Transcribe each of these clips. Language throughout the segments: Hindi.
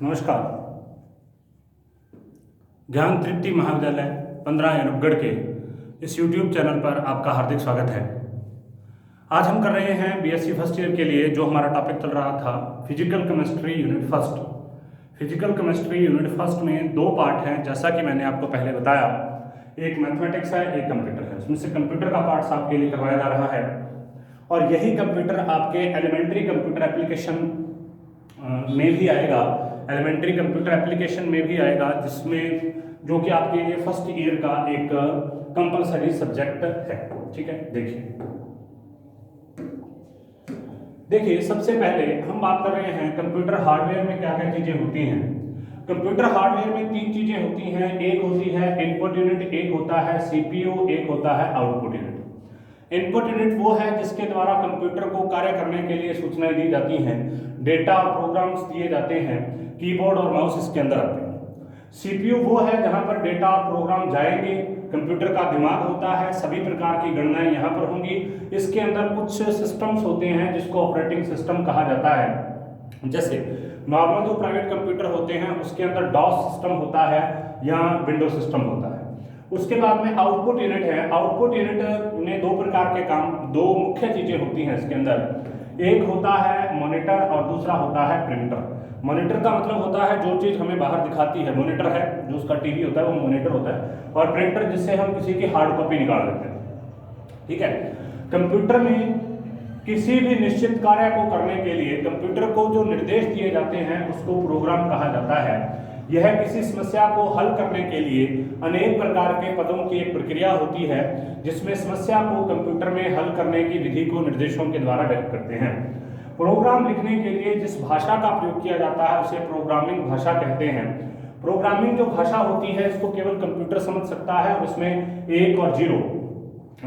नमस्कार। ज्ञान तृप्ति महाविद्यालय 15 अनूपगढ़ के इस YouTube चैनल पर आपका हार्दिक स्वागत है। आज हम कर रहे हैं बीएससी फर्स्ट ईयर के लिए जो हमारा टॉपिक चल रहा था physical chemistry unit first. Physical chemistry unit first में दो पार्ट हैं, जैसा कि मैंने आपको पहले बताया। एक मैथमेटिक्स है, एक कंप्यूटर है। उसमें से कंप्यूटर का पार्ट आपके लिए करवाया जा रहा है और यही कंप्यूटर आपके एलिमेंट्री कंप्यूटर एप्लीकेशन में भी आएगा। एलिमेंट्री कंप्यूटर एप्लीकेशन में भी आएगा, जिसमें जो कि आपके लिए फर्स्ट ईयर का एक कंपलसरी सब्जेक्ट है। ठीक है, देखिए सबसे पहले हम बात कर रहे हैं कंप्यूटर हार्डवेयर में क्या क्या चीजें होती हैं। कंप्यूटर हार्डवेयर में तीन चीजें होती हैं। एक होती है इनपुट यूनिट, एक होता है सीपीयू, एक होता है आउटपुट यूनिट। इनपुट यूनिट वो है जिसके द्वारा कंप्यूटर को कार्य करने के लिए सूचनाएं दी जाती हैं, डेटा और प्रोग्राम्स दिए जाते हैं, कीबोर्ड और माउस इसके अंदर आते हैं। सीपीयू वो है जहां पर डेटा और प्रोग्राम जाएंगे, कंप्यूटर का दिमाग होता है, सभी प्रकार की गणनाएं यहां पर होंगी। इसके अंदर कुछ सिस्टम्स होते हैं जिसको ऑपरेटिंग सिस्टम कहा जाता है। जैसे नॉर्मल जो प्राइवेट कंप्यूटर होते हैं उसके अंदर डॉस सिस्टम होता है या विंडो सिस्टम होता है। उसके बाद में आउटपुट यूनिट है। आउटपुट यूनिट में दो प्रकार के काम, दो मुख्य चीजें होती हैं इसके अंदर। एक होता है मॉनिटर और दूसरा होता है प्रिंटर। मॉनिटर का मतलब होता है जो चीज हमें बाहर दिखाती है, मॉनिटर है, जो उसका टीवी होता है वो मॉनिटर होता है, और प्रिंटर जिससे हम किसी की हार्ड कॉपी निकाल लेते हैं। ठीक है, कंप्यूटर में किसी भी निश्चित कार्य को करने के लिए कंप्यूटर को जो निर्देश दिए जाते हैं उसको प्रोग्राम कहा जाता है। यह किसी समस्या को हल करने के लिए अनेक प्रकार के पदों की एक प्रक्रिया होती है, जिसमें समस्या को कंप्यूटर में हल करने की विधि को निर्देशों के द्वारा व्यक्त करते हैं। प्रोग्राम लिखने के लिए जिस भाषा का प्रयोग किया जाता है उसे प्रोग्रामिंग भाषा कहते हैं। प्रोग्रामिंग जो भाषा होती है इसको केवल कंप्यूटर समझ सकता है और इसमें 1 और 0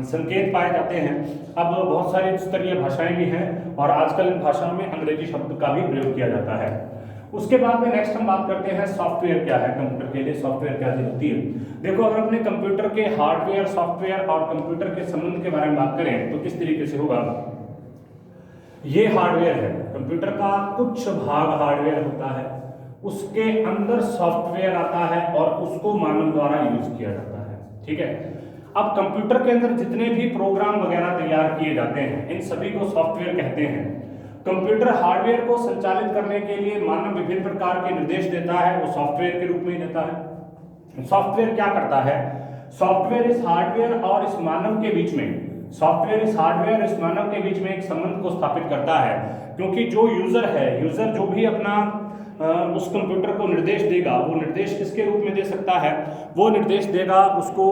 संकेत पाए जाते हैं। अब बहुत सारी स्तरीय भाषाएं भी हैं और आजकल इन भाषाओं में अंग्रेजी शब्द का भी प्रयोग किया जाता है। उसके बाद में नेक्स्ट हम बात करते हैं सॉफ्टवेयर क्या है। कंप्यूटर के लिए सॉफ्टवेयर क्या चीज होती है। देखो, अगर अपने कंप्यूटर के हार्डवेयर, सॉफ्टवेयर और कंप्यूटर के संबंध के बारे में बात करें तो किस तरीके से होगा। ये हार्डवेयर है, कंप्यूटर का कुछ भाग हार्डवेयर होता है, उसके अंदर सॉफ्टवेयर आता है और उसको मानव द्वारा यूज किया जाता है। ठीक है, अब कंप्यूटर के अंदर जितने भी प्रोग्राम वगैरह तैयार किए जाते हैं इन सभी को सॉफ्टवेयर कहते हैं। कंप्यूटर हार्डवेयर को संचालित करने के लिए मानव विभिन्न प्रकार के निर्देश देता है, वो सॉफ्टवेयर के रूप में ही देता है। सॉफ्टवेयर क्या करता है, सॉफ्टवेयर इस हार्डवेयर और इस मानव के बीच में, सॉफ्टवेयर इस हार्डवेयर इस मानव के बीच में एक संबंध को स्थापित करता है। क्योंकि जो यूजर है, यूजर जो भी अपना उस कंप्यूटर को निर्देश देगा, वो निर्देश किसके रूप में दे सकता है, वो निर्देश देगा उसको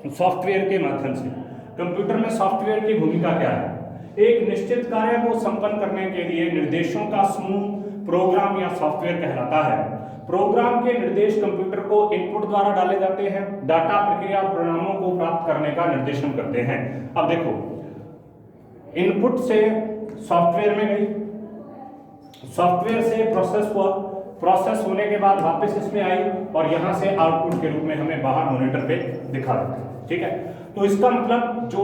सॉफ्टवेयर के माध्यम से। कंप्यूटर में सॉफ्टवेयर की भूमिका क्या है, एक निश्चित कार्य को संपन्न करने के लिए निर्देशों का समूह प्रोग्राम या सॉफ्टवेयर कहलाता है। प्रोग्राम के निर्देश कंप्यूटर को इनपुट द्वारा डाले जाते हैं, डाटा प्रक्रिया और परिणामों को प्राप्त करने का निर्देशन करते हैं। अब देखो, इनपुट से सॉफ्टवेयर में गई, सॉफ्टवेयर से प्रोसेस हुआ, प्रोसेस होने के बाद वापस इसमें आई और यहां से आउटपुट के रूप में हमें बाहर मॉनिटर पे दिखा देते हैं। ठीक है, तो इसका मतलब जो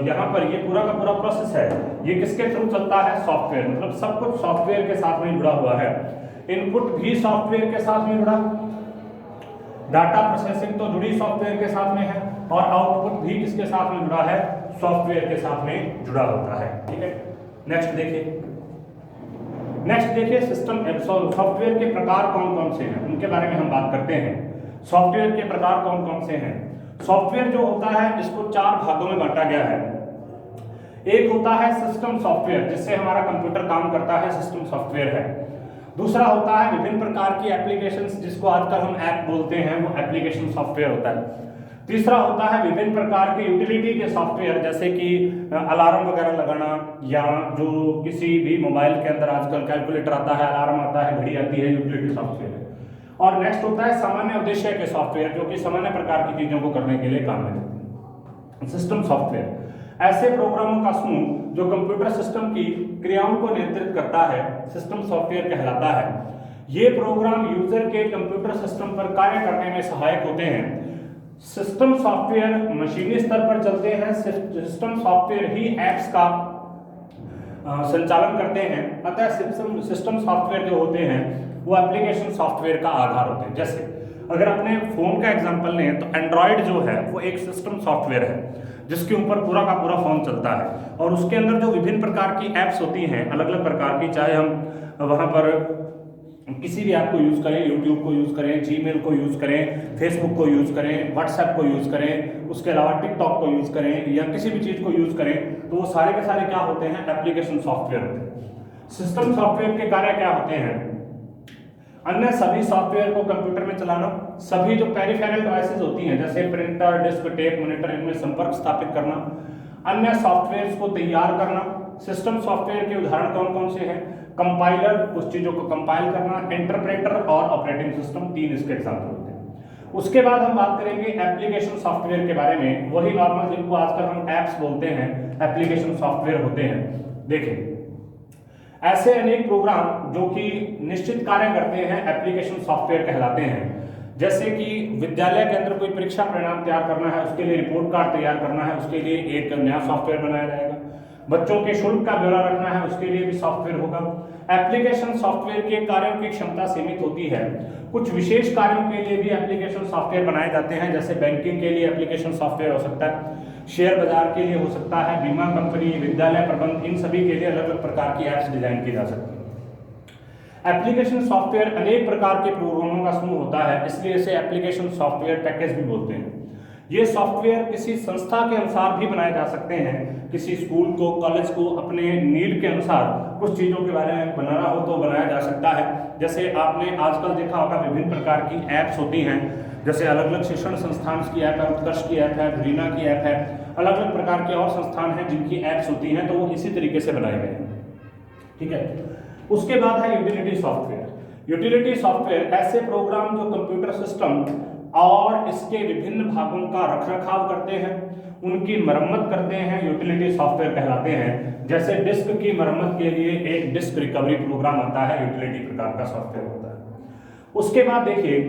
यहाँ पर ये पूरा का पूरा प्रोसेस है ये किसके थ्रू चलता है, सॉफ्टवेयर। मतलब सब कुछ सॉफ्टवेयर के साथ में जुड़ा हुआ है। इनपुट भी सॉफ्टवेयर के साथ में जुड़ा, डाटा प्रोसेसिंग तो जुड़ी सॉफ्टवेयर के साथ में है और आउटपुट भी किसके साथ में जुड़ा है, सॉफ्टवेयर के साथ में जुड़ा होता है। ठीक है, नेक्स्ट देखिए सिस्टम सॉफ्टवेयर के प्रकार कौन कौन से हैं उनके बारे में हम बात करते हैं। सॉफ्टवेयर के प्रकार कौन कौन से हैं। सॉफ्टवेयर जो होता है इसको 4 भागों में बांटा गया है। एक होता है सिस्टम सॉफ्टवेयर, जिससे हमारा कंप्यूटर काम करता है, सिस्टम सॉफ्टवेयर है। दूसरा होता है विभिन्न प्रकार की एप्लीकेशंस, जिसको आजकल हम ऐप बोलते हैं, वो एप्लीकेशन सॉफ्टवेयर होता है। तीसरा होता है विभिन्न प्रकार के यूटिलिटी के सॉफ्टवेयर, जैसे कि अलार्म वगैरह लगाना, या जो किसी भी मोबाइल के अंदर आजकल कैलकुलेटर आता है, अलार्म आता है, घड़ी आती है, यूटिलिटी सॉफ्टवेयर है। और नेक्स्ट होता है सामान्य उद्देश्य के सॉफ्टवेयर, जो कि सामान्य प्रकार की चीजों को करने के लिए काम में लेते हैं। सिस्टम सॉफ्टवेयर ऐसे प्रोग्रामों का समूह जो कंप्यूटर सिस्टम की क्रियाओं को नियंत्रित करता है, सिस्टम सॉफ्टवेयर कहलाता है। ये प्रोग्राम यूजर के कंप्यूटर सिस्टम पर कार्य करने में सहायक होते हैं। सिस्टम सॉफ्टवेयर मशीनी स्तर पर चलते हैं। सिस्टम सॉफ्टवेयर ही एप्स का संचालन करते हैं। अतः सिस्टम सॉफ्टवेयर जो होते हैं वो एप्लीकेशन सॉफ्टवेयर का आधार होते हैं। जैसे अगर अपने फोन का एग्जांपल लें तो एंड्रॉयड जो है वो एक सिस्टम सॉफ्टवेयर है जिसके ऊपर पूरा का पूरा फोन चलता है, और उसके अंदर जो विभिन्न प्रकार की ऐप्स होती हैं अलग अलग प्रकार की, चाहे हम वहाँ पर किसी भी ऐप को यूज़ करें, यूट्यूब को यूज़ करें, जीमेल को यूज़ करें, फेसबुक को यूज़ करें, व्हाट्सएप को यूज़ करें, उसके अलावा टिकटॉक को यूज़ करें या किसी भी चीज़ को यूज़ करें, तो वो सारे के सारे क्या होते हैं, एप्लीकेशन सॉफ्टवेयर होते हैं। सिस्टम सॉफ्टवेयर के कार्य क्या होते हैं, अन्य सभी सॉफ्टवेयर को कंप्यूटर में चलाना, सभी जो पेरिफेरल डिवाइसेस होती हैं जैसे प्रिंटर, डिस्क, टेप, मॉनिटर, इनमें संपर्क स्थापित करना, अन्य सॉफ्टवेयर्स को तैयार करना। सिस्टम सॉफ्टवेयर के उदाहरण कौन कौन से हैं, कंपाइलर, उस चीजों को कंपाइल करना, इंटरप्रेटर और ऑपरेटिंग सिस्टम, 3 इसके एग्जांपल होते हैं। उसके बाद हम बात करेंगे एप्लीकेशन सॉफ्टवेयर के बारे में, वही नॉर्मल जिनको आजकल हम एप्स बोलते हैं, एप्लीकेशन सॉफ्टवेयर होते हैं। देखिए ऐसे अनेक प्रोग्राम जो कि निश्चित कार्य करते हैं एप्लीकेशन सॉफ्टवेयर कहलाते हैं। जैसे कि विद्यालय के अंदर कोई परीक्षा परिणाम तैयार करना है, उसके लिए रिपोर्ट कार्ड तैयार करना है, उसके लिए एक नया सॉफ्टवेयर बनाया जाएगा। बच्चों के शुल्क का ब्यौरा रखना है, उसके लिए भी सॉफ्टवेयर होगा। एप्लीकेशन सॉफ्टवेयर के कार्यों की क्षमता सीमित होती है, कुछ विशेष कार्यों के लिए भी एप्लीकेशन सॉफ्टवेयर बनाए जाते हैं। जैसे बैंकिंग के लिए एप्लीकेशन सॉफ्टवेयर हो सकता है, शेयर बाजार के लिए हो सकता है, बीमा कंपनी, विद्यालय प्रबंध, इन सभी के लिए अलग अलग प्रकार की ऐप्स डिजाइन की जा सकती है। एप्लीकेशन सॉफ्टवेयर अनेक प्रकार के प्रोग्रामों का समूह होता है, इसलिए इसे एप्लीकेशन सॉफ्टवेयर पैकेज भी बोलते हैं। ये सॉफ्टवेयर किसी संस्था के अनुसार भी बनाए जा सकते हैं, किसी स्कूल को, कॉलेज को अपने नीड के अनुसार कुछ चीज़ों के बारे में बनाना हो तो बनाया जा सकता है। जैसे आपने आजकल देखा होगा विभिन्न प्रकार की ऐप्स होती हैं, जैसे अलग अलग शिक्षण संस्थान की ऐप है, उत्कर्ष की ऐप है, रीना की ऐप है, अलग अलग प्रकार के और संस्थान हैं जिनकी ऐप्स होती हैं, तो वो इसी तरीके से बनाए गए हैं। ठीक है, उसके बाद है यूटिलिटी सॉफ्टवेयर। यूटिलिटी सॉफ्टवेयर ऐसे प्रोग्राम जो कंप्यूटर सिस्टम और इसके विभिन्न भागों का रखरखाव करते हैं, उनकी मरम्मत करते हैं, यूटिलिटी सॉफ्टवेयर कहलाते हैं। जैसे डिस्क की मरम्मत के लिए एक डिस्क रिकवरी प्रोग्राम आता है, यूटिलिटी प्रकार का सॉफ्टवेयर होता है। उसके बाद देखिए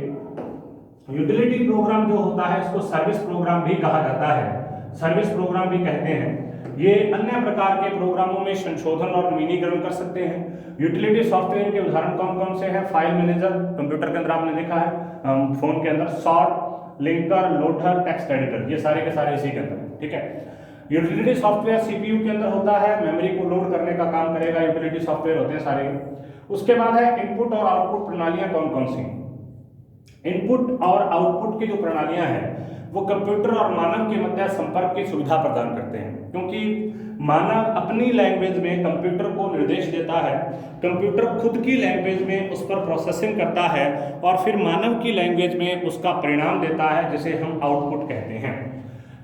यूटिलिटी प्रोग्राम जो होता है इसको सर्विस प्रोग्राम भी कहा जाता है, सर्विस प्रोग्राम भी कहते हैं। ये अन्य प्रकार के प्रोग्रामों में संशोधन और नवीनीकरण कर सकते हैं। यूटिलिटी सॉफ्टवेयर के उदाहरण कौन कौन से हैं, फाइल मैनेजर, कंप्यूटर के अंदर आपने देखा है, फोन के अंदर sort, linker, loader, text editor, ये सारे के सारे इसी के अंदर। ठीक है, यूटिलिटी सॉफ्टवेयर सीपीयू के अंदर होता है, मेमोरी को लोड करने का काम करेगा, यूटिलिटी सॉफ्टवेयर होते हैं सारे। उसके बाद है इनपुट और आउटपुट प्रणालियां कौन कौन सी। इनपुट और आउटपुट की जो प्रणालियां हैं वो कंप्यूटर और मानव के मध्य संपर्क की सुविधा प्रदान करते हैं, क्योंकि मानव अपनी लैंग्वेज में कंप्यूटर को निर्देश देता है, कंप्यूटर खुद की लैंग्वेज में उस पर प्रोसेसिंग करता है और फिर मानव की लैंग्वेज में उसका परिणाम देता है, जिसे हम आउटपुट कहते हैं।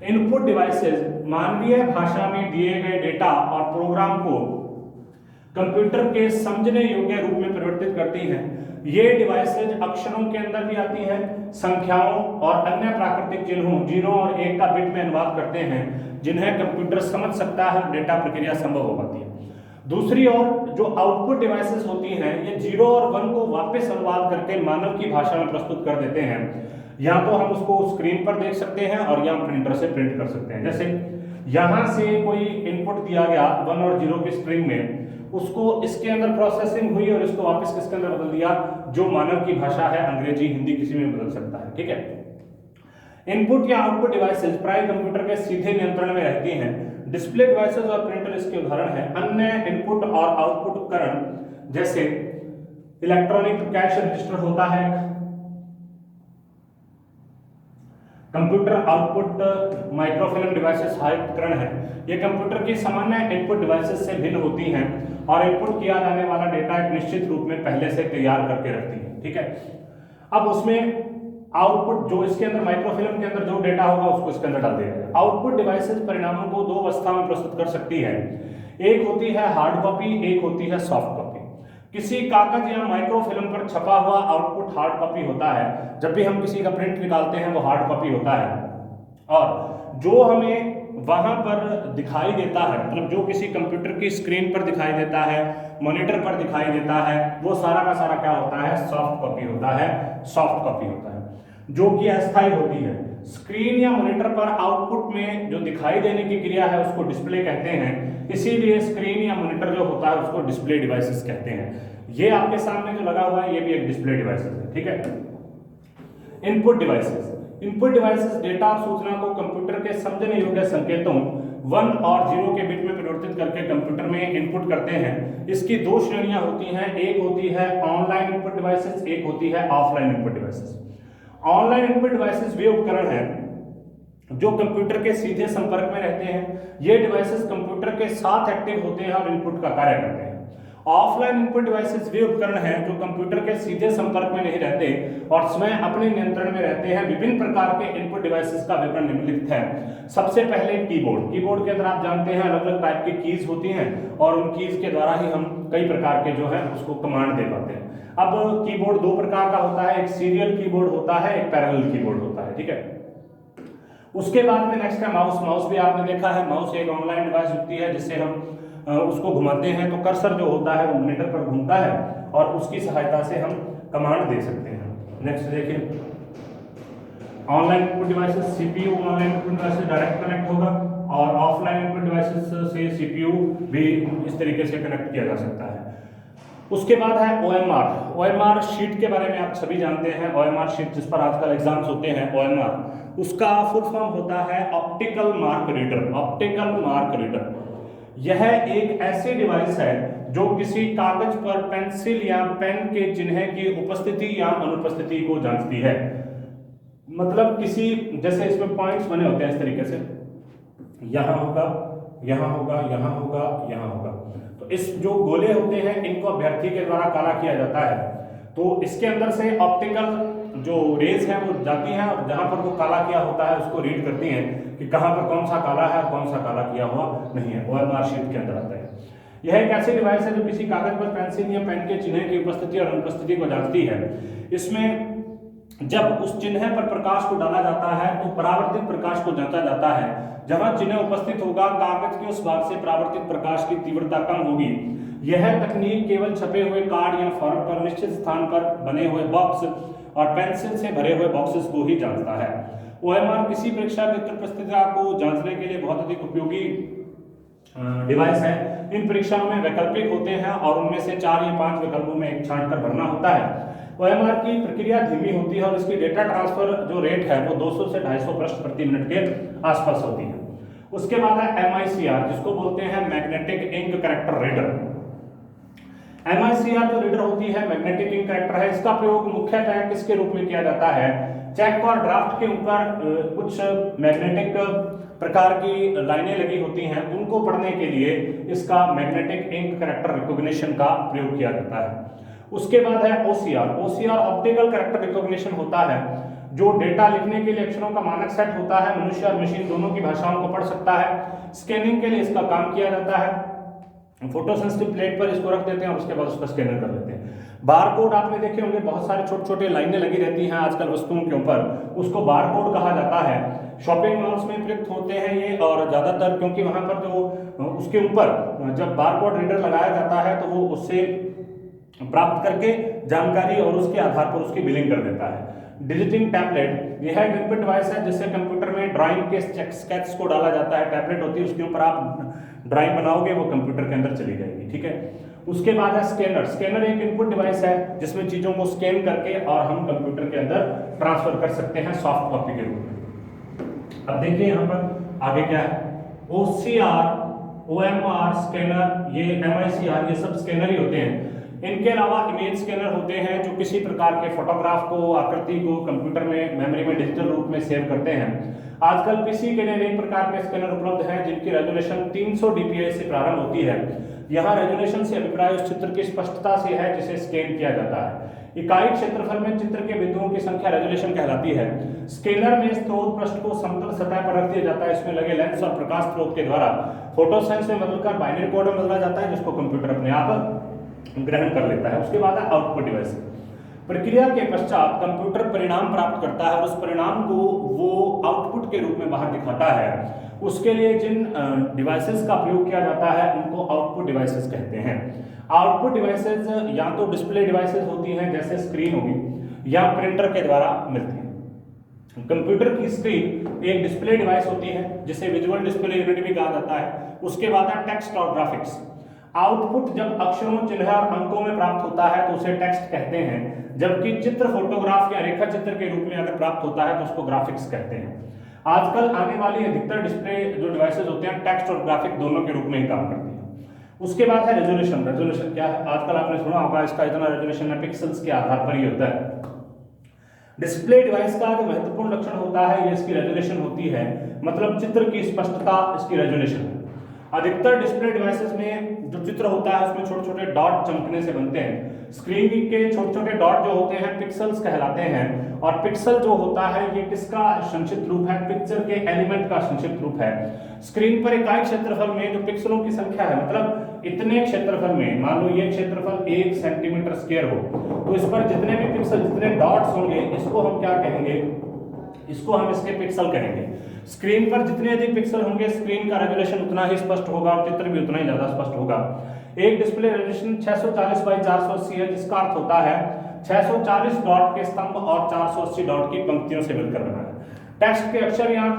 इनपुट डिवाइसेस मानवीय भाषा में दिए गए डेटा और प्रोग्राम को कंप्यूटर के समझने योग्य रूप में परिवर्तित करती हैं। ये डिवाइसेज अक्षरों के अंदर भी आती हैं, संख्याओं और अन्य प्राकृतिक चिन्हों 0 और 1 का बिट में अनुवाद करते हैं, जिन्हें कंप्यूटर समझ सकता है, डेटा प्रक्रिया संभव हो पाती है। दूसरी ओर जो आउटपुट डिवाइसेस होती हैं ये 0 और 1 को वापस अनुवाद करके मानव की भाषा में प्रस्तुत कर देते हैं। या तो हम उसको स्क्रीन पर देख सकते हैं और या प्रिंटर से प्रिंट कर सकते हैं। जैसे यहाँ से कोई इनपुट दिया गया 1 और 0 की स्ट्रिंग में, उसको इसके अंदर प्रोसेसिंग हुई और इसको वापस किसके अंदर बदल दिया, जो मानव की भाषा है, अंग्रेजी, हिंदी, किसी में बदल सकता है। ठीक है, इनपुट या आउटपुट डिवाइसेस प्राय कंप्यूटर के सीधे नियंत्रण में रहती हैं। डिस्प्ले डिवाइसेस और प्रिंटर इसके उदाहरण हैं। अन्य इनपुट और आउटपुट उपकरण जैसे इलेक्ट्रॉनिक कैश रजिस्टर होता है, कंप्यूटर आउटपुट माइक्रोफिल्म डिवाइसेस सहायक उपकरण है। ये कंप्यूटर की सामान्य इनपुट डिवाइसेस से भिन्न होती हैं और इनपुट किया जाने वाला डेटा एक निश्चित रूप में पहले से तैयार करके रखती है। ठीक है, अब उसमें आउटपुट जो इसके अंदर माइक्रोफिल्म के अंदर जो डेटा होगा उसको इसके अंदर डाल दिया जाएगा। आउटपुट डिवाइसेस परिणामों को 2 अवस्था में प्रस्तुत कर सकती है, एक होती है हार्ड कॉपी, एक होती है सॉफ्ट कॉपी। किसी कागज या माइक्रोफिल्म पर छपा हुआ आउटपुट हार्ड कॉपी होता है। जब भी हम किसी का प्रिंट निकालते हैं वो हार्ड कॉपी होता है, और जो हमें वहां पर दिखाई देता है, मतलब जो किसी कंप्यूटर की स्क्रीन पर दिखाई देता है, मॉनिटर पर दिखाई देता है, वो सारा का सारा क्या होता है, सॉफ्ट कॉपी होता है, सॉफ्ट कॉपी होता है, जो कि अस्थायी होती है। स्क्रीन या मॉनिटर पर आउटपुट में जो दिखाई देने की क्रिया है उसको डिस्प्ले कहते हैं। इसीलिए स्क्रीन या मॉनिटर जो होता है उसको डिस्प्ले डिवाइसेस कहते हैं। ये आपके सामने जो लगा हुआ है ये भी एक डिस्प्ले डिवाइसेस है, ठीक है। Input devices, input devices data और सूचना को कंप्यूटर के समझने योग्य संकेतों 1 और 0 के बीच में परिवर्तित करके कंप्यूटर में इनपुट करते हैं। इसकी दो श्रेणियां होती हैं, एक होती है ऑनलाइन इनपुट डिवाइसेस, एक होती है offline input devices. Online input devices वे उपकरण हैं जो कंप्यूटर के सीधे संपर्क में रहते हैं। ये डिवाइसेस कंप्यूटर के साथ एक्टिव होते हैं और इनपुट का कार्य करते हैं। ऑफलाइन इनपुट डिवाइसेस वे उपकरण हैं जो कंप्यूटर के सीधे संपर्क में नहीं रहते और स्वयं अपने नियंत्रण में रहते हैं। विभिन्न प्रकार के इनपुट डिवाइसेस का विवरण निम्नलिखित है। सबसे पहले कीबोर्ड। कीबोर्ड के अंदर आप जानते हैं अलग अलग टाइप की कीज होती हैं और उन कीज के द्वारा ही हम कई प्रकार के जो है उसको कमांड दे पाते हैं। अब कीबोर्ड दो प्रकार का होता है, एक सीरियल कीबोर्ड होता है, एक पैरेलल कीबोर्ड होता है, ठीक है। उसके बाद में नेक्स्ट है माउस। माउस भी आपने देखा है, माउस एक ऑनलाइन डिवाइस होती है जिससे हम उसको घुमाते हैं तो कर्सर जो होता है वो मॉनिटर पर घूमता है और उसकी सहायता से हम कमांड दे सकते हैं। नेक्स्ट देखिए online input devices, CPU online input devices direct connect होगा और ऑफलाइन इनपुट डिवाइसेस से सीपीयू भी इस तरीके से कनेक्ट किया जा सकता है। उसके बाद है OMR। OMR शीट के बारे में आप सभी जानते हैं। OMR शीट जिस पर आजकल एग्जाम्स होते हैं, OMR उसका फुल फॉर्म होता है optical mark reader. Optical mark reader यह एक ऐसी डिवाइस है जो किसी कागज पर पेंसिल या पेन के चिन्ह की उपस्थिति या अनुपस्थिति को जांचती है। मतलब किसी, जैसे इसमें पॉइंट्स बने होते हैं इस तरीके से, यहाँ होगा, यहाँ होगा, यहाँ होगा, यहाँ होगा, तो इस जो गोले होते हैं इनको अभ्यर्थी के द्वारा काला किया जाता है। तो इसके अंदर से ऑप्टिकल जो रेज है वो जाती हैं और जहां पर वो काला किया होता है उसको रीड करती हैं कि कहां पर कौन सा काला है और कौन सा काला किया हुआ नहीं है। OMR शीट के अंदर आता है। यह एक ऐसी डिवाइस है जो किसी कागज पर पेंसिल या पेन के चिन्ह की उपस्थिति और अनुपस्थिति को जांचती है। इसमें जब उस चिन्ह पर प्रकाश को डाला जाता है तो परावर्तित प्रकाश को जांचा जाता है। जहां चिन्ह उपस्थित होगा कागज के उस भाग से परावर्तित प्रकाश की तीव्रता कम होगी। यह तकनीक केवल छपे हुए कार्ड या फॉर्म पर निश्चित स्थान पर बने हुए बॉक्स और पेंसिल से भरे हुए बॉक्सेस को ही जांचता है। OMR किसी परीक्षा की उत्तर पुस्तिका को जांचने के लिए बहुत अधिक उपयोगी डिवाइस है। इन परीक्षाओं में वैकल्पिक होते हैं और उनमें से 4 या 5 विकल्पों में एक छांट कर भरना होता है। OMR की प्रक्रिया धीमी होती है और इसकी डेटा ट्रांसफर जो रेट है वो 200 से 250 पृष्ठ प्रति मिनट के आसपास होती है। उसके बाद है MICR जिसको बोलते हैं magnetic ink character reader. MICR जो रीडर होती है मैग्नेटिक इंक कैरेक्टर है, इसका प्रयोग मुख्यतः किसके रूप में किया जाता है? चेक और ड्राफ्ट के ऊपर कुछ मैग्नेटिक प्रकार की लाइनें लगी होती हैं उनको पढ़ने के लिए इसका मैग्नेटिक इंक कैरेक्टर रिकॉग्निशन का प्रयोग किया जाता है। उसके बाद है OCR। OCR optical character recognition होता है जो डेटा लिखने के लिए अक्षरों का मानक सेट होता है। मनुष्य और मशीन दोनों की भाषाओं को पढ़ सकता है। स्कैनिंग के लिए इसका काम किया जाता है। फोटो सेंसिटिव प्लेट पर इसको रख देते हैं और उसके बाद उसका स्कैनर कर लेते हैं। बारकोड आपने देखे होंगे, बहुत सारे छोटे छोटे लाइनें लगी रहती हैं आजकल वस्तुओं के ऊपर, उसको बारकोड कहा जाता है। शॉपिंग मॉल्स में प्रयुक्त होते हैं ये और ज़्यादातर क्योंकि वहाँ पर जो उसके ऊपर जब बारकोड रीडर लगाया जाता है तो वो उससे प्राप्त करके जानकारी और उसके आधार पर उसकी बिलिंग कर देता है। डिजिटिंग टैबलेट यह एक इनपुट डिवाइस है जिससे कंप्यूटर में ड्राइंग के स्केच को डाला जाता है। टैबलेट होती है उसके ऊपर आप ड्राइंग बनाओगे वो कंप्यूटर के अंदर चली जाएगी, ठीक है। उसके बाद है स्कैनर। स्कैनर एक इनपुट डिवाइस है जिसमें चीजों को स्कैन करके और हम कंप्यूटर के अंदर ट्रांसफर कर सकते हैं सॉफ्ट कॉपी के रूप में। अब देखिए यहाँ पर आगे क्या है, OCR, OMR स्कैनर, ये MICR, ये सब स्कैनर ही होते हैं। इनके अलावा इमेज स्कैनर होते हैं जो किसी प्रकार के फोटोग्राफ को, आकृति को कंप्यूटर में मेमोरी में डिजिटल रूप में सेव करते हैं। आजकल पीसी के लिए अनेक प्रकार के स्कैनर उपलब्ध हैं जिनकी रेजोल्यूशन 300 dpi से प्रारंभ होती है। यहाँ रेजोल्यूशन से अभिप्राय उस चित्र की स्पष्टता से है जिसे स्कैन किया जाता है। इकाई क्षेत्रफल में चित्र के बिंदुओं की संख्या रेजोल्यूशन कहलाती है। स्कैनर में स्रोत पृष्ठ को समतल सतह पर रख दिया जाता है। इसमें लगे लेंस और प्रकाश स्रोत के द्वारा फोटो सेंस में बदलकर बाइनरी कोड में बदला जाता है जिसको कंप्यूटर अपने आप ग्रहण कर लेता है। उसके बाद है आउटपुट डिवाइस। प्रक्रिया के पश्चात कंप्यूटर परिणाम प्राप्त करता है और उस परिणाम को वो आउटपुट के रूप में बाहर दिखाता है। उसके लिए जिन डिवाइसेस का प्रयोग किया जाता है उनको आउटपुट डिवाइसेस कहते हैं। आउटपुट डिवाइसेस या तो डिस्प्ले डिवाइसेस होती हैं जैसे स्क्रीन होगी या प्रिंटर के द्वारा मिलती है। कंप्यूटर की स्क्रीन एक डिस्प्ले डिवाइस होती है जिसे विजुअल डिस्प्ले यूनिट भी कहा जाता है। उसके बाद है टेक्स्ट और ग्राफिक्स। आउटपुट जब अक्षरों, चिन्ह और अंकों में प्राप्त होता है तो उसे टेक्स्ट कहते हैं, जबकि चित्र, फोटोग्राफ या रेखा चित्र के रूप में अगर प्राप्त होता है तो उसको ग्राफिक्स कहते हैं। आजकल आने वाली अधिकतर डिस्प्ले जो डिवाइसेस होते हैं टेक्स्ट और ग्राफिक दोनों के रूप में ही काम करती हैं। उसके बाद है रेजोल्यूशन। रेजोल्यूशन क्या है? आजकल आपने सुना होगा इसका इतना रेजोल्यूशन है, पिक्सल्स के आधार पर ही होता है। डिस्प्ले डिवाइस का जो महत्वपूर्ण लक्षण होता है ये इसकी रेजोल्यूशन होती है, मतलब चित्र की स्पष्टता इसकी रेजोल्यूशन है। अधिकतर डिस्प्ले डिवाइसेस में जो चित्र होता है उसमें छोटे छोटे डॉट चमकने से बनते हैं। स्क्रीन के छोटे छोटे डॉट जो होते हैं पिक्सल्स कहलाते हैं, और पिक्सल जो होता है ये किसका संक्षिप्त रूप है? पिक्चर के एलिमेंट का संक्षिप्त रूप है। स्क्रीन पर इकाई क्षेत्रफल में जो पिक्सलों की संख्या है, मतलब इतने क्षेत्रफल में, मान लो ये क्षेत्रफल 1 सेंटीमीटर स्क्वायर हो, तो इस पर जितने भी पिक्सल, जितने डॉट्स होंगे इसको हम क्या कहेंगे? इसको हम इसके पिक्सल कहेंगे। स्क्रीन पर जितने अधिक पिक्सल होंगे स्क्रीन का रेजोल्यूशन उतना ही स्पष्ट होगा और चित्र भी उतना ही ज्यादा स्पष्ट होगा। एक डिस्प्ले रेजोल्यूशन 640 बाई 480 है, जिसका अर्थ होता है 640 डॉट के स्तंभ और 480 डॉट की पंक्तियों से मिलकर बना है। टेक्स्ट के अक्षर या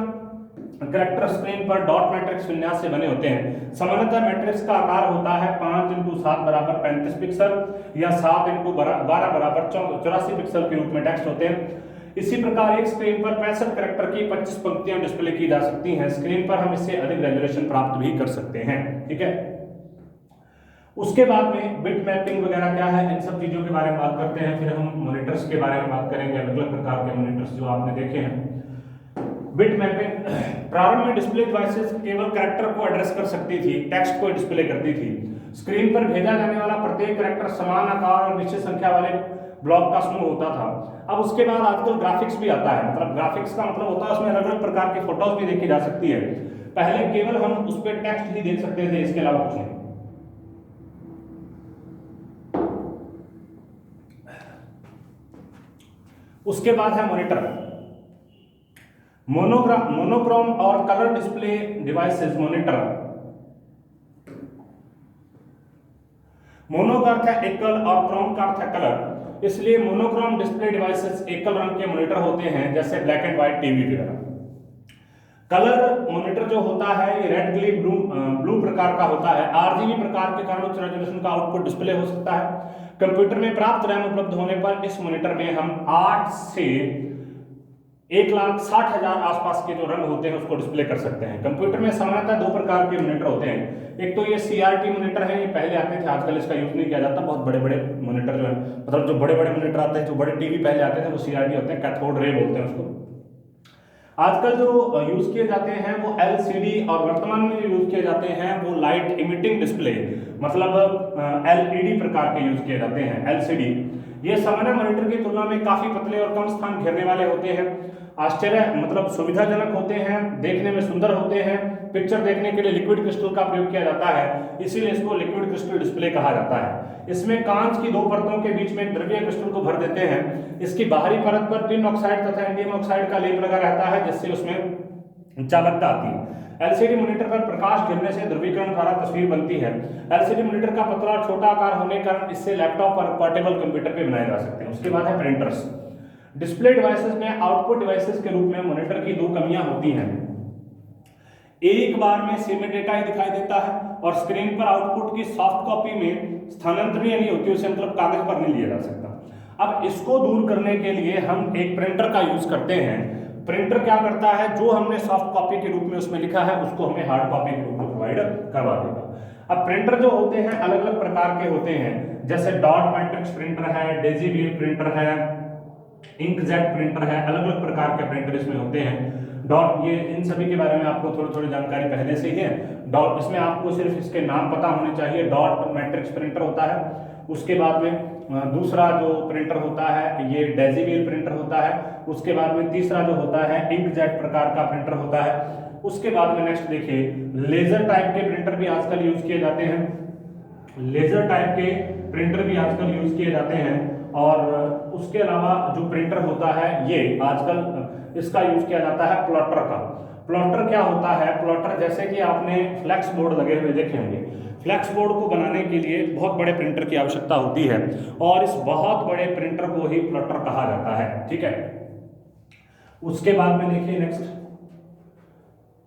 कैरेक्टर स्क्रीन पर डॉट मैट्रिक्स विन्यास से बने होते हैं। सामान्यतः मैट्रिक्स का आकार होता है 5 × 7 बराबर 35 पिक्सल या 7 × 12 बराबर 84 पिक्सल के रूप में टेक्स्ट होते हैं। इसी प्रकार एक स्क्रीन पर 65 कैरेक्टर की 25 पंक्तियां डिस्प्ले की जा सकती हैं। स्क्रीन पर हम इससे अधिक रेजोल्यूशन प्राप्त भी कर सकते हैं, ठीक है। उसके बाद में बिट मैपिंग वगैरह क्या है, इन सब चीजों के बारे में बात करते हैं। फिर हम मॉनिटर्स के बारे में बात करेंगे, अलग अलग प्रकार के मॉनिटर्स जो आपने देखे हैं। बिट मैपिंग, प्रारंभ में डिस्प्ले डिवाइसेस केवल कैरेक्टर को एड्रेस कर सकती थी, टेक्स्ट को डिस्प्ले करती थी। स्क्रीन पर भेजा जाने वाला प्रत्येक कैरेक्टर समान आकार और निश्चित संख्या वाले ब्लॉक का समूह होता था। अब उसके बाद आजकल ग्राफिक्स भी आता है, मतलब ग्राफिक्स का मतलब होता है उसमें अलग अलग प्रकार की फोटोज भी देखी जा सकती है। पहले केवल हम उस पर टेक्स्ट ही देख सकते थे, इसके अलावा कुछ नहीं। उसके बाद है मॉनिटर। मोनोक्रोम और colour display devices. Monitor, mono का अर्थ है एकल और क्रोम का अर्थ है कलर, इसलिए मोनोक्रोम डिस्प्ले डिवाइसेस एकल रंग के मॉनिटर होते हैं, जैसे ब्लैक एंड व्हाइट टीवी वगैरह। कलर मॉनिटर जो होता है ये रेड, ग्रीन, ब्लू प्रकार का होता है। आरजीबी प्रकार के कारण उच्च रेजोल्यूशन का आउटपुट डिस्प्ले हो सकता है। कंप्यूटर में प्राप्त रैम उपलब्ध होने पर इस मॉनिटर में हम 8 से 1,60,000 आसपास के जो रंग होते हैं उसको डिस्प्ले कर सकते हैं। कंप्यूटर में सामान्यतः 2 प्रकार के मॉनिटर होते हैं। एक तो ये सीआरटी मॉनिटर है, ये पहले आते थे, आजकल इसका यूज नहीं किया जाता। बहुत बड़े बड़े मॉनिटर जो है, मतलब जो बड़े बड़े मॉनिटर आते हैं, जो बड़े टीवी पहले आते थे वो सीआरटी होते हैं, कैथोड रे बोलते हैं उसको। आजकल जो यूज किए जाते हैं वो एलसीडी, और वर्तमान में जो यूज किए जाते हैं वो लाइट इमिटिंग डिस्प्ले, मतलब एलईडी प्रकार के यूज किए जाते हैं, एलसीडी। ये सामान्य मॉनिटर की तुलना में काफी पतले और कम स्थान घेरने वाले होते हैं। आश्चर्य मतलब सुविधाजनक होते हैं, देखने में सुंदर होते हैं। पिक्चर देखने के लिए लिक्विड क्रिस्टल का प्रयोग किया जाता है, इसीलिए इसको लिक्विड क्रिस्टल डिस्प्ले कहा जाता है। इसमें कांच की 2 परतों के बीच में द्रव्य क्रिस्टल को भर देते हैं। इसकी बाहरी परत पर टिन ऑक्साइड तथा इंडियम ऑक्साइड का लेप लगा रहता है, जिससे उसमें चालकता आती है। एलसीडी मॉनिटर पर प्रकाश गिरने से ध्रुवीकरण द्वारा तस्वीर बनती है। एलसीडी मॉनिटर का पतला और छोटा आकार होने के कारण इससे लैपटॉप और पोर्टेबल कंप्यूटर पे बनाए जा सकते हैं। उसके बाद है प्रिंटर्स। डिस्प्ले डिवाइसेस में आउटपुट डिवाइसेस के रूप में मॉनिटर की 2 कमियां होती हैं। एक बार में सीमित डेटा ही दिखाई देता है और स्क्रीन पर आउटपुट की सॉफ्ट कॉपी में स्थानांतरणीय नहीं होती, उसे मतलब कागज पर नहीं लिया जा सकता। अब इसको दूर करने के लिए हम एक प्रिंटर का यूज करते हैं। प्रिंटर क्या करता है, जो हमने सॉफ्ट कॉपी के रूप में उसमें लिखा है उसको हमें हार्ड कॉपी के रूप में प्रोवाइड करवा देगा। अब प्रिंटर जो होते हैं अलग अलग प्रकार के होते हैं, जैसे डॉट मैट्रिक्स प्रिंटर है, डेजी व्हील प्रिंटर है, इंकजेट प्रिंटर है, अलग अलग प्रकार के प्रिंटर इसमें होते हैं। डॉट, ये इन सभी के बारे में आपको थोड़ी थोड़ी जानकारी पहले से ही है। डॉट, इसमें आपको सिर्फ इसके नाम पता होने चाहिए। डॉट मैट्रिक्स प्रिंटर होता है। उसके बाद में दूसरा जो प्रिंटर होता है ये डेजी व्हील प्रिंटर होता है। उसके बाद में तीसरा जो होता है इंकजेट प्रकार का प्रिंटर होता है। उसके बाद में नेक्स्ट देखिए, लेजर टाइप के प्रिंटर भी आजकल यूज किए जाते हैं। लेजर टाइप के प्रिंटर भी आजकल यूज किए जाते हैं। और उसके अलावा जो प्रिंटर होता है ये आजकल इसका यूज किया जाता है प्लॉटर का। प्लॉटर क्या होता है, प्लॉटर जैसे कि आपने फ्लैक्स बोर्ड लगे हुए देखे होंगे। फ्लैक्स बोर्ड को बनाने के लिए बहुत बड़े प्रिंटर की आवश्यकता होती है और इस बहुत बड़े प्रिंटर को ही प्लॉटर कहा जाता है, ठीक है। उसके बाद में देखिए नेक्स्ट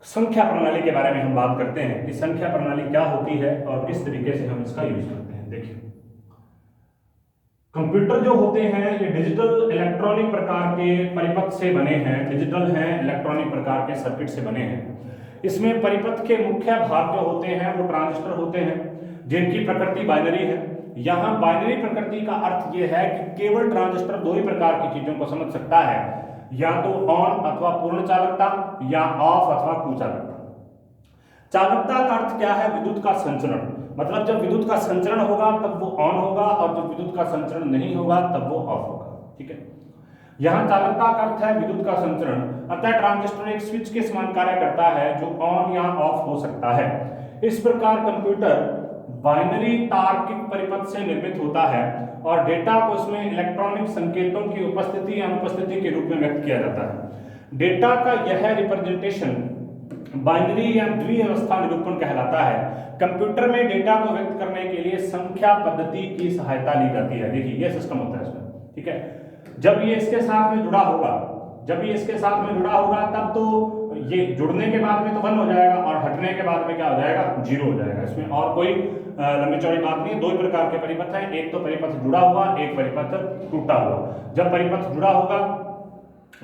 संख्या प्रणाली के बारे में हम बात करते हैं कि संख्या प्रणाली क्या होती है और किस तरीके से हम इसका यूज करते हैं। देखिए कंप्यूटर जो होते हैं ये डिजिटल इलेक्ट्रॉनिक प्रकार के परिपथ से बने हैं, डिजिटल हैं इलेक्ट्रॉनिक प्रकार के सर्किट से बने हैं। इसमें परिपथ के मुख्य भाग जो होते हैं वो ट्रांजिस्टर होते हैं जिनकी प्रकृति बाइनरी है। यहाँ बाइनरी प्रकृति का अर्थ ये है कि केवल ट्रांजिस्टर दो ही प्रकार की चीजों को समझ सकता है, या तो ऑन अथवा पूर्ण चालकता या ऑफ अथवा कुचालकता। चालकता का अर्थ क्या है? विद्युत का संचरण, मतलब जब विद्युत का संचरण होगा तब वो ऑन होगा और जब विद्युत का संचरण नहीं होगा तब वो ऑफ होगा। ठीक है, यहाँ चालकता का अर्थ है विद्युत का संचरण, अतः ट्रांजिस्टर एक स्विच के समान कार्य करता है जो ऑन या ऑफ हो सकता है। इस प्रकार कंप्यूटर बाइनरी तार्किक परिपथ से निर्मित होता है और डेटा को इसमें इलेक्ट्रॉनिक संकेतों की उपस्थिति या अनुपस्थिति के रूप में व्यक्त किया जाता है। डेटा का यह रिप्रेजेंटेशन बाइनरी या द्विअवस्था निरूपण कहलाता है। कंप्यूटर में डेटा को व्यक्त करने के लिए संख्या पद्धति की सहायता ली जाती है। देखिए ये सिस्टम होता है इसमें। ठीक है, जब ये इसके साथ में जुड़ा होगा, जब ये इसके साथ में जुड़ा होगा तब तो ये जुड़ने के बाद में तो 1 हो जाएगा और हटने के बाद में क्या हो जाएगा? 0 हो जाएगा। इसमें और कोई लंबी चौड़ी बात नहीं है। दो ही प्रकार के परिपथ हैं, एक तो परिपथ जुड़ा हुआ, एक परिपथ टूटा हुआ। जब परिपथ जुड़ा होगा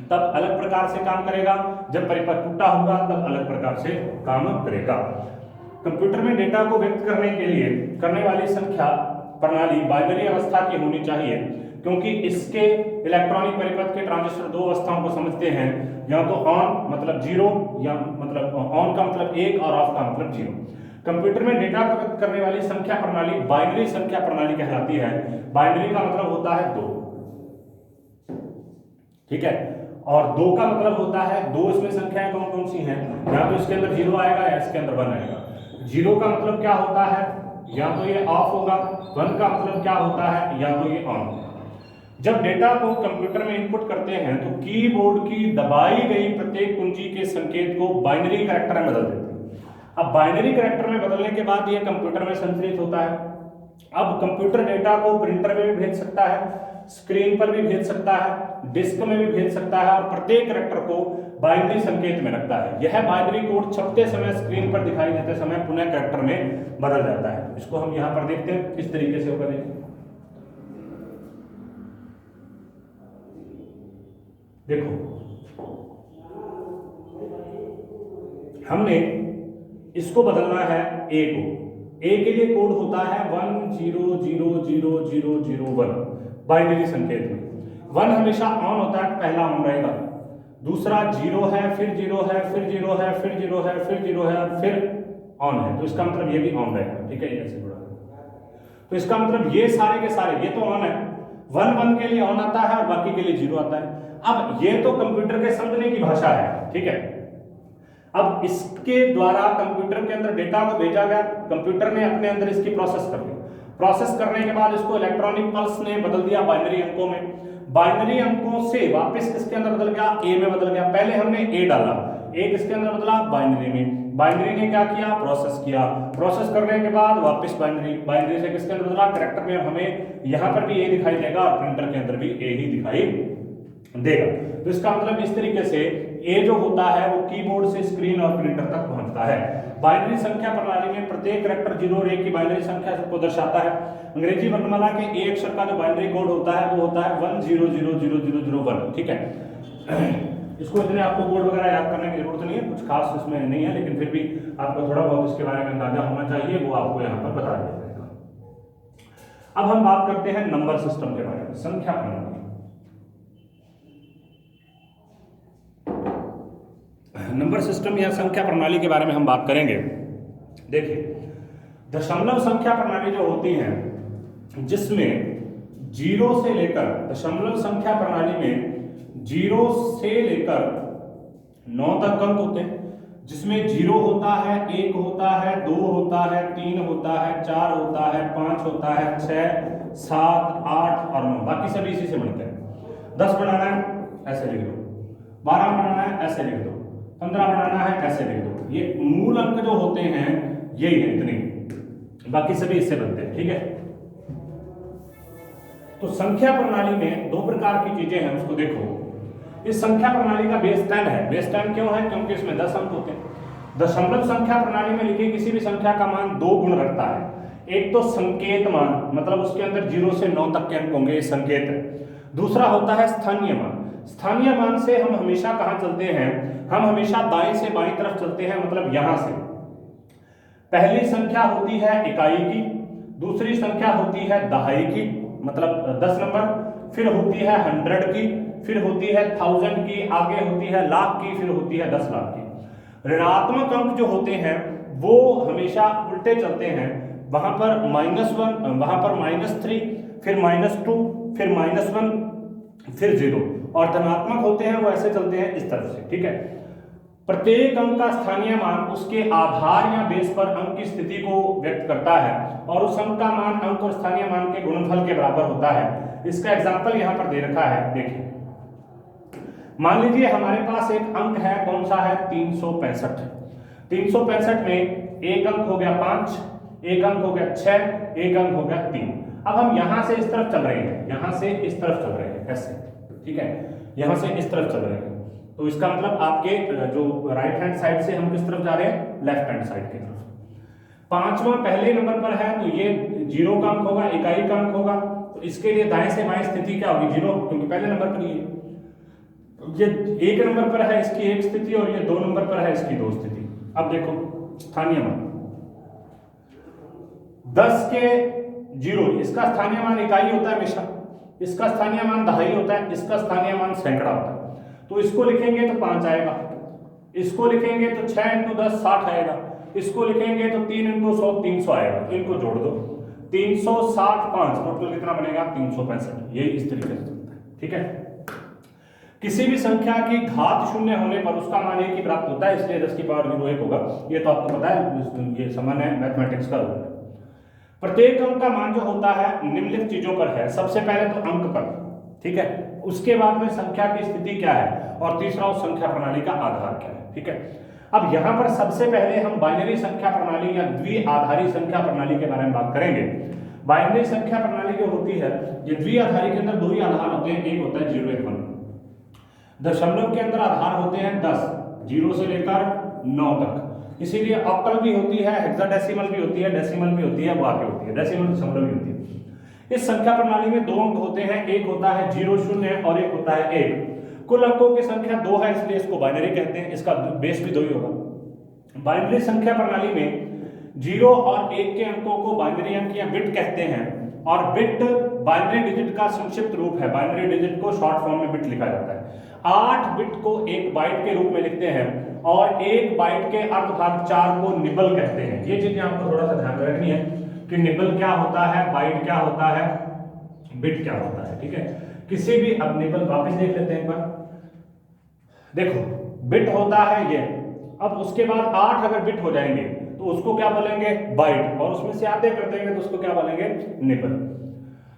तब अलग प्रकार से काम करेगा, जब परिपथ टूटा होगा तब अलग प्रकार से काम करेगा। कंप्यूटर में डेटा को व्यक्त करने के लिए करने वाली संख्या प्रणाली बाइनरी अवस्था की होनी चाहिए, क्योंकि इसके इलेक्ट्रॉनिक परिपथ के ट्रांजिस्टर दो अवस्थाओं को समझते हैं, या तो ऑन मतलब 0 या मतलब ऑन का मतलब 1 और ऑफ का मतलब 0। कंप्यूटर में डेटा को व्यक्त करने वाली संख्या प्रणाली बाइनरी संख्या प्रणाली कहलाती है। बाइनरी का मतलब होता है 2। ठीक है, और 2 का मतलब होता है 2 इसमें संख्याएं कौन कौन सी हैं? या तो इसके अंदर 0 आएगा या इसके अंदर 1 आएगा। 0 का मतलब क्या होता है? या तो ये ऑफ होगा। 1 का मतलब क्या होता है? या तो ये ऑन। जब डेटा को कंप्यूटर में इनपुट करते हैं तो कीबोर्ड की दबाई गई प्रत्येक कुंजी के संकेत को बाइनरी कैरेक्टर में बदल देते हैं। अब बाइनरी कैरेक्टर में बदलने के बाद ये कंप्यूटर में संचरित होता है। अब कंप्यूटर डेटा को प्रिंटर में भी भेज सकता है, स्क्रीन पर भी भेज सकता है, डिस्क में भी भेज सकता है और प्रत्येक कैरेक्टर को बाइनरी संकेत में रखता है। यह बाइनरी कोड छपते समय स्क्रीन पर दिखाई देते समय पुनः कैरेक्टर में बदल जाता है। इसको हम यहां पर देखते हैं किस तरीके से होगा। देखो हमने इसको बदलना है ए को। ए के लिए कोड होता है 10000001 बाइनरी संकेत में। 1 हमेशा ऑन होता है, पहला ऑन रहेगा। दूसरा 0 है, फिर 0 है, फिर 0 है, फिर 0 है, फिर 0 है और फिर ऑन है, तो इसका मतलब ये भी ऑन रहेगा। ठीक है, ऐसे जुड़ा। तो इसका मतलब ये सारे के सारे, ये तो ऑन है, 1 के लिए ऑन आता है और बाकी के लिए 0 आता है। अब ये तो कंप्यूटर के समझने की भाषा है। ठीक है, अब इसके द्वारा कंप्यूटर के अंदर डेटा को भेजा गया, कंप्यूटर ने अपने अंदर इसकी प्रोसेस कर ली। प्रोसेस करने के बाद इसको इलेक्ट्रॉनिक पल्स ने बदल दिया बाइनरी अंकों में। बाइनरी अंकों से वापस किसके अंदर बदल गया? ए में बदल गया। पहले हमने ए डाला, ए किसके अंदर बदला? बाइनरी में। बाइनरी ने क्या किया? प्रोसेस किया। प्रोसेस करने के बाद वापस बाइनरी, बाइनरी से किसके अंदर बदला? कैरेक्टर में। हमें यहां पर भी ए दिखाई देगा और प्रिंटर के अंदर भी ए ही दिखाई देगा। तो इसका मतलब इस तरीके से ए जो होता है वो कीबोर्ड से स्क्रीन और प्रिंटर तक पहुंचता है। बाइनरी संख्या प्रणाली में प्रत्येक कैरेक्टर 0 और 1 की बाइनरी संख्या को दर्शाता है। अंग्रेजी वर्णमाला के ए अक्षर का जो बाइनरी कोड होता है वो होता है 10000001। ठीक है, इसको इतने आपको कोड वगैरह याद करने की जरूरत नहीं है, कुछ खास इसमें नहीं है, लेकिन फिर भी आपको थोड़ा बहुत इसके बारे में अंदाजा होना चाहिए, वो आपको यहाँ पर बता दिया जाएगा। अब हम बात करते हैं नंबर सिस्टम के बारे में, संख्या प्रणाली। नंबर सिस्टम या संख्या प्रणाली के बारे में हम बात करेंगे। देखिए दशमलव संख्या प्रणाली जो होती है, जिसमें 0 से लेकर, दशमलव संख्या प्रणाली में 0 से लेकर 9 तक अंक होते हैं, जिसमें 0 होता है, 1 होता है, 2 होता है, 3 होता है, 4 होता है, 5 होता है, 6, 7, 8 और 9, बाकी सभी इसी से बनते हैं। 10 बनाना है ऐसे लिख दो, 12 बनाना है ऐसे लिख दो, 15 बनाना है ऐसे लिख दो। ये मूल अंक जो होते हैं यही है, इतने, बाकी सभी इससे बनते हैं। ठीक है, तो संख्या प्रणाली में 2 प्रकार की चीजें हैं, उसको देखो। इस संख्या प्रणाली का बेस 10 है। बेस 10 क्यों है? क्योंकि इसमें 10 अंक होते हैं। दशमलव संख्या प्रणाली में लिखी किसी भी संख्या का मान दो गुण रखता है। एक तो संकेत मान, मतलब उसके अंदर 0 से 9 तक के अंक होंगे, ये संकेत है। दूसरा होता है स्थानीय मान। स्थानीय मान से हम हमेशा कहां चलते हैं? हम हमेशा दाएं से बाएं तरफ चलते हैं, मतलब यहां से। पहली संख्या होती है इकाई की, दूसरी संख्या होती है दहाई की, मतलब 10 नंबर, फिर होती है 100 की, फिर होती है 1000 की, आगे होती है लाख की, फिर होती है 10 लाख की। ऋणात्मक अंक जो होते हैं वो हमेशा उल्टे चलते हैं। वहां पर -1, वहां पर -3, फिर -2, फिर -1, फिर 0। और धनात्मक होते हैं वो ऐसे चलते हैं इस तरफ से, ठीक है। प्रत्येक अंक का स्थानीय मान उसके आधार या बेस पर अंक की स्थिति को व्यक्त करता है और उस अंक का मान अंक और स्थानीय मान के गुणनफल के बराबर होता है। इसका एग्जांपल यहां पर दे रखा है, देखिए। मान लीजिए हमारे पास एक अंक है, कौन सा है? 365। 365 में एक अंक हो गया 5, एक अंक हो गया 6, एक अंक हो गया 3। अब हम यहां से इस तरफ चल रहे हैं, यहां से इस तरफ चल रहे हैं, ऐसे, ठीक है। यहां से इस तरफ चल रहे हैं, तो इसका मतलब आपके जो राइट हैंड साइड से हम किस तरफ जा रहे हैं? लेफ्ट हैंड साइड की तरफ। पांचवा पहले नंबर पर है, तो ये 0 का अंक होगा, इकाई का अंक होगा, तो इसके लिए दाएं से बाएं स्थिति क्या होगी? 0, क्योंकि पहले नंबर पर ये 1 नंबर पर है इसकी एक स्थिति और ये 2 नंबर पर है इसकी 2 स्थिति। अब देखो स्थानीय मान 10 के 0, इसका स्थानीय मान इकाई होता है हमेशा, इसका स्थानीय मान दहाई होता है, इसका स्थानीय मान सैकड़ा होता है। तो इसको लिखेंगे तो 5 आएगा, इसको लिखेंगे तो 6 × 10 60 आएगा, इसको लिखेंगे तो 3 × 100 300 आएगा। तो इनको जोड़ दो, 360 5, टोटल कितना बनेगा? 365। ये इस तरीके से चलता है, ठीक है। किसी भी संख्या की घात शून्य होने पर उसका मान 1 ही प्राप्त होता है, इसलिए 10 की पावर 0 1 होगा। ये तो आपको पता है, ये सामान्य मैथमेटिक्स का रूल है। प्रत्येक अंक का मान जो होता है निम्नलिखित चीजों पर है। सबसे पहले तो अंक पर, ठीक है, उसके बाद में संख्या की स्थिति क्या है, और तीसरा उस संख्या प्रणाली का आधार क्या है, ठीक है। अब यहां पर सबसे पहले हम बाइनरी संख्या प्रणाली या द्विआधारी संख्या प्रणाली के बारे में बात करेंगे। बाइनरी संख्या प्रणाली जो होती है, ये द्विआधारी के अंदर दो ही आधार होते हैं, एक होता है 0 1 1। दशमलव के अंदर आधार होते हैं 10, 0 से लेकर 9 तक। इसीलिए ऑक्टल भी होती है, हेक्साडेसिमल भी होती है, डेसिमल भी होती है, वाक्य होती है, डेसिमल दशमलव भी होती है। इस संख्या प्रणाली में 2 अंक होते हैं, एक होता है 0 0 और एक होता है 1। कुल अंकों की संख्या 2 है, इसलिए इसको बाइनरी कहते हैं, इसका बेस भी 2 ही होगा। बाइनरी संख्या प्रणाली में 0 और 1 के अंकों को बाइनरी अंक या बिट कहते हैं, और बिट बाइनरी डिजिट का संक्षिप्त रूप है। बाइनरी डिजिट को शॉर्ट फॉर्म में बिट लिखा जाता है। 8 बिट को 1 बाइट के रूप में लिखते हैं, और 1 बाइट के अर्धभाग 4 को निबल कहते हैं। ये चीजें आपको थोड़ा सा ध्यान में रखनी है कि निबल क्या होता है, बाइट क्या होता है, बिट क्या होता है, ठीक है। किसी भी, अब निबल वापस देख लेते हैं एक बार। देखो बिट होता है ये, अब उसके बाद 8 अगर बिट हो जाएंगे तो उसको क्या बोलेंगे? बाइट, और उसमें से आधे कर देंगे तो उसको क्या बोलेंगे? निबल।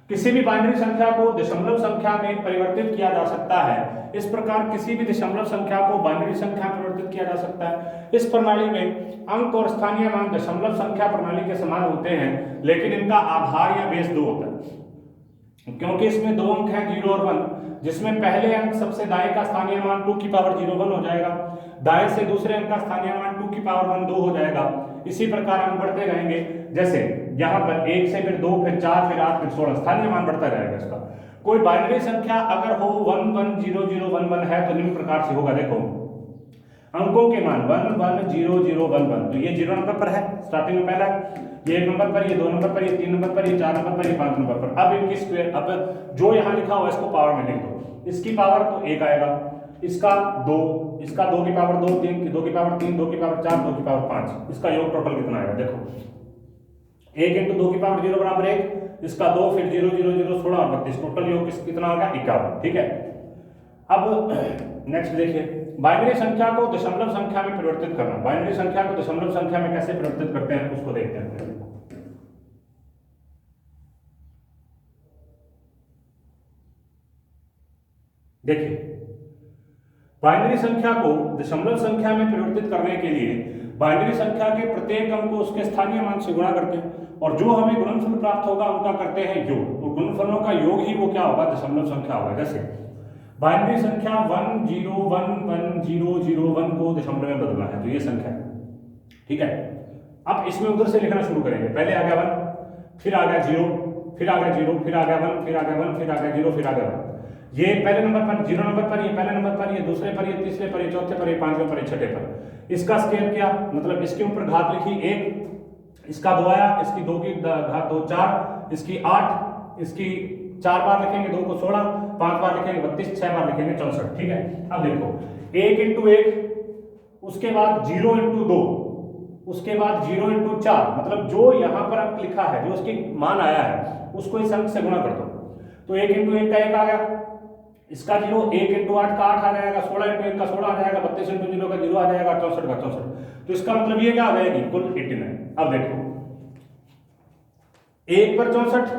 किसी भी बाइनरी संख्या को दशमलव संख्या में परिवर्तित किया जा सकता है। इस प्रकार किसी भी दशमलव संख्या को बाइनरी संख्या में परिवर्तित किया जा सकता है। इस प्रणाली में अंक और स्थानीय मान दशमलव संख्या प्रणाली के समान होते हैं, लेकिन इनका आधार या बेस 2 होता है, क्योंकि इसमें 2 अंक हैं 0 और 1, जिसमें पहले अंक सबसे दाएं का स्थानीय मान 2 की पावर 0 1 हो जाएगा, दाएं से दूसरे अंक का स्थानीय मान 2 की पावर 1 2 हो जाएगा। इसी प्रकार अंक बढ़ते रहेंगे, जैसे यहाँ पर 1 से फिर 2 फिर 4 फिर 8 फिर 16, स्थानीय मान बढ़ता जाएगा इसका। कोई बाइनरी संख्या अगर हो 1 1 0 0 1 1 है तो निम्न प्रकार से होगा। देखो अंकों के मान 1 1 0 0 1 1, तो ये 0 नंबर पर है, स्टार्टिंग में पहला, ये 1 नंबर पर, ये 2 नंबर पर, ये 3 नंबर पर, ये 4 नंबर पर, ये 5 नंबर पर। अब इनकी स्क्वायर, अब जो यहाँ लिखा हुआ इसको पावर में लिख दो। इसकी पावर तो 1 आएगा, इसका 2, इसका 2 की पावर 2, 3 की 2 की पावर 3, 2 की पावर 4, 2 की पावर 5, इसका योग टोटल कितना आएगा? देखो 1 × 2 की पावर 0 बराबर 1, इसका 2 फिर 0 0 0 16 और 32, टोटल योग कितना होगा? 51, ठीक है। अब नेक्स्ट देखिए, बाइनरी संख्या को दशमलव संख्या में परिवर्तित करना। बाइनरी संख्या को दशमलव संख्या में कैसे परिवर्तित करते हैं उसको देखते हैं। देखिए बाइनरी संख्या को दशमलव संख्या में परिवर्तित करने के लिए बाइनरी संख्या के प्रत्येक अंक को उसके स्थानीय मान से गुणा करते हैं, और जो हमें गुणनफल प्राप्त होगा उनका करते हैं योग, और गुणनफलों का योग ही वो क्या होगा? दशमलव संख्या होगा। जैसे बाइनरी संख्या 10110001 को दशमलव में बदलना है, तो ये संख्या है, ठीक है। अब इसमें उधर से लिखना शुरू करेंगे, पहले आ गया 1, फिर आ गया 0, फिर आ गया 0, फिर आ गया 1, फिर आ गया 1, फिर आ गया 0, फिर आ गया 1। ये पहले नंबर पर, 0 नंबर पर, ये पहले नंबर पर, ये दूसरे पर, ये तीसरे पर, ये चौथे पर, ये पांचवें पर, ये छठे पर। इसका स्केयर किया, मतलब इसके ऊपर घात लिखी 1, इसका 2 आया, इसकी 2 की घात 2 4, इसकी 8, इसकी 4 बार लिखेंगे 2 को 16, 5 बार लिखेंगे 32, 6 बार लिखेंगे 64, ठीक है। अब देखो 1 इंटू 1, उसके बाद 0 इंटू 2, उसके बाद 0 इंटू 4, मतलब जो यहाँ पर अंक लिखा है, जो उसकी मान आया है, उसको इस अंक से गुणा कर दो। तो 1 इंटू 1 का 1 आ गया, इसका 0, 1 इंटू 8 का 8 आ जाएगा, 16 इंटू 1 का 16 आ जाएगा, 32 इंटू 0 का 0 आ जाएगा, 64 का 64। तो इसका मतलब ये क्या आ जाएगी, कुल 89। अब देखो 1 पर 64,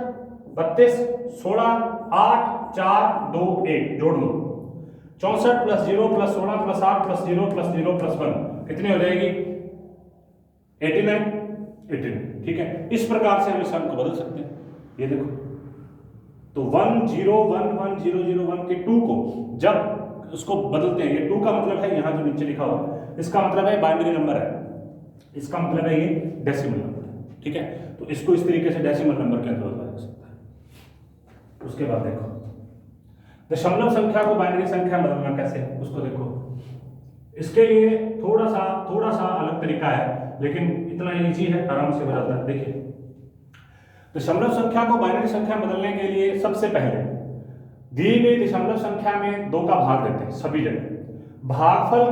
32, 16, 8, 4, 2, 1 जोड़ लो, 64 plus 0 plus 16 plus 8 plus 0 plus 0 plus 1 कितनी हो जाएगी, 89, ठीक है। इस प्रकार से हम इस अंक को बदल सकते हैं, ये देखो। तो 10110001 के 2 को जब उसको बदलते हैं, ये 2 का मतलब है यहाँ जो नीचे लिखा हुआ है, इसका मतलब है बाइनरी नंबर है, इसका मतलब है ये डेसिमल नंबर है, ठीक है। तो इसको इस तरीके से डेसिमल नंबर के अंदर बदला जा सकता है। उसके बाद देखो दशमलव संख्या को बाइनरी संख्या में बदलना कैसे, उसको देखो। इसके लिए थोड़ा सा अलग तरीका है, लेकिन इतना इजी है, आराम से हो जाता है। देखिए दशमलव संख्या को बाइनरी संख्या में बदलने के लिए सबसे पहले दी गई दशमलव संख्या में 2 का भाग देते हैं सभी जगह। भागफल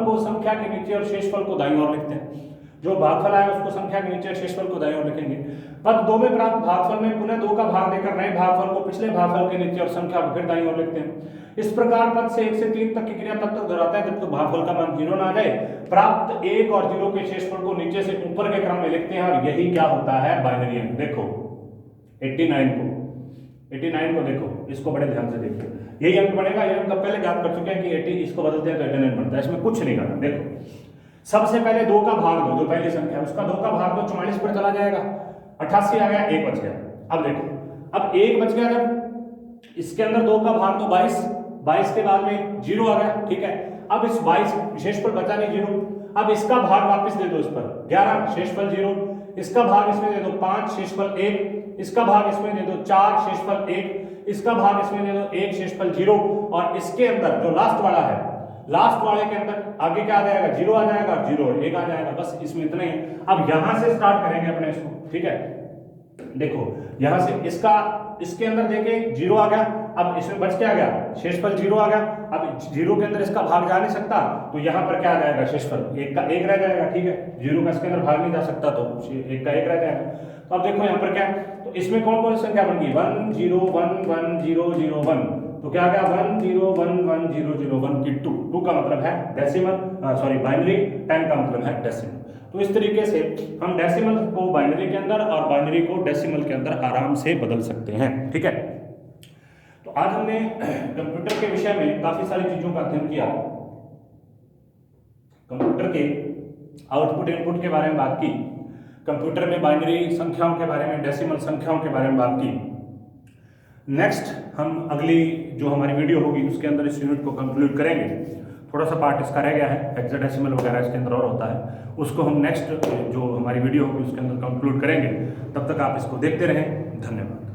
को संख्या के नीचे और शेषफल को दाईं ओर लिखते हैं। जो भागफल आया उसको संख्या के नीचे और शेषफल को दाईं ओर लिखेंगे। पद 2 में प्राप्त भागफल में पुनः 2 का भाग देकर नए भागफल को पिछले भागफल के नीचे और संख्या को फिर दाईं ओर लिखते हैं। इस प्रकार पद से 1 से 3 तक की क्रिया तब तक दोहराता है जब तक भागफल का मान 0 ना आ जाए। प्राप्त 1 और 0 के शेषफल को नीचे से ऊपर के क्रम में लिखते हैं, और यही क्या होता है, बाइनरी अंक। देखो 89 को देखो, इसको बड़े ध्यान से देखिए, यही अंक बनेगा। ये अंक पहले याद कर चुके हैं कि 80, इसको बदलते हैं तो 89 बनता है, इसमें कुछ नहीं करना। देखो सबसे पहले 2 का भाग दो, जो पहली संख्या है उसका 2 का भाग दो, 44 पर चला जाएगा, 88 आ गया, 1 बच गया। अब देखो, अब 1 बच गया, जब इसके अंदर 2 का भाग दो 22 के बाद में 0 आ गया, ठीक है। अब इस 22 शेषफल बचा नहीं 0, अब इसका भाग वापस दे दो, इस पर 11 शेषफल 0, इसका भाग इसमें दे दो 5 शेषफल 1, इसका भाग इसमें दे दो 4 शेषफल 1, इसका भाग इसमें दे दो 1 शेषफल 0, और इसके अंदर जो लास्ट वाला है, लास्ट वाले के अंदर आगे क्या आ जाएगा, 0 आ जाएगा, 0 और 1 आ जाएगा, बस इसमें इतना ही। अब यहां से स्टार्ट करेंगे अपने इसको, ठीक है। देखो यहां से इसके अंदर देखे 0 आ गया, अब इसमें बच क्या गया, शेषफल 0 आ गया। अब 0 के अंदर इसका भाग जा नहीं सकता, तो यहां पर क्या आ जाएगा, शेषफल 1 का 1 रह जाएगा, ठीक है। 0 का इसके अंदर भाग नहीं जा सकता, तो 1 का 1 रह जाएगा। तो अब देखो यहां पर क्या, तो इसमें कौन कौन सी संख्या बन गई, 10110001, तो क्या आ गया 10110001 की 2 का मतलब है डेसिमल, सॉरी बाइनरी, 10 का मतलब है डेसिमल। तो इस तरीके से हम डेसिमल को बाइनरी के अंदर और बाइनरी को डेसिमल के अंदर आराम से बदल सकते हैं, ठीक है। तो आज हमने कंप्यूटर के विषय में काफी सारी चीजों का अध्ययन किया। कंप्यूटर के आउटपुट इनपुट के बारे में बात की, कंप्यूटर में बाइनरी संख्याओं के बारे में, डेसिमल संख्याओं के बारे में बात की। नेक्स्ट हम अगली जो हमारी वीडियो होगी उसके अंदर इस यूनिट को कंक्लूड करेंगे। थोड़ा सा पार्ट इसका रह गया है, हेक्साडेसिमल वगैरह इसके अंदर और होता है, उसको हम नेक्स्ट जो हमारी वीडियो होगी उसके अंदर कंक्लूड करेंगे। तब तक आप इसको देखते रहें, धन्यवाद।